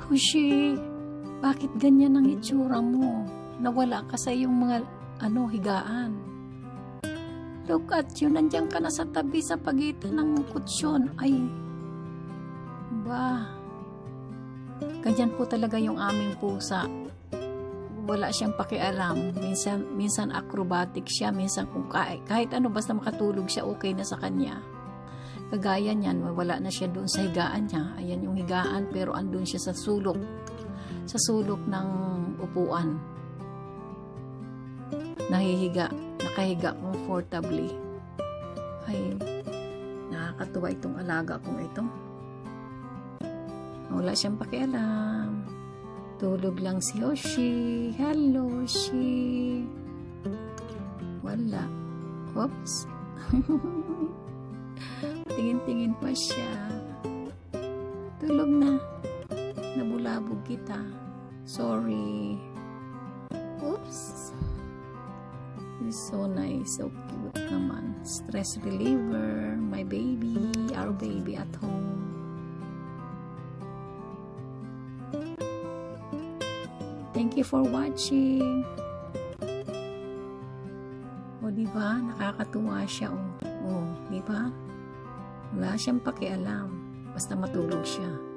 Hoshi, bakit ganyan ang itsura mo? Nawala ka sa iyong mga higaan. Look at you, nandiyan ka na sa tabi sa pagitan ng kutsyon. Ay, ba, ganyan po talaga yung aming pusa. Wala siyang pakialam. Minsan acrobatic siya, minsan kung kahit ano, basta makatulog siya, okay na sa kanya. Kagaya niyan, wala na siya doon sa higaan niya. Ayan yung higaan, pero andun siya sa sulok. Sa sulok ng upuan. Nakahiga comfortably. Ay, nakakatuwa itong alaga kong ito. Wala siyang pakialam. Tulog lang si Hoshi. Hello, Hoshi. Wala. Oops. Tingin-tingin pa siya. Tulog na. Nabulabog kita. Sorry. Oops. He's so nice. So cute naman. Stress reliever. My baby. Our baby at home. Thank you for watching. O, diba? Nakakatuwa siya, o. O, diba? Wala siyang pakialam. Basta matulog siya.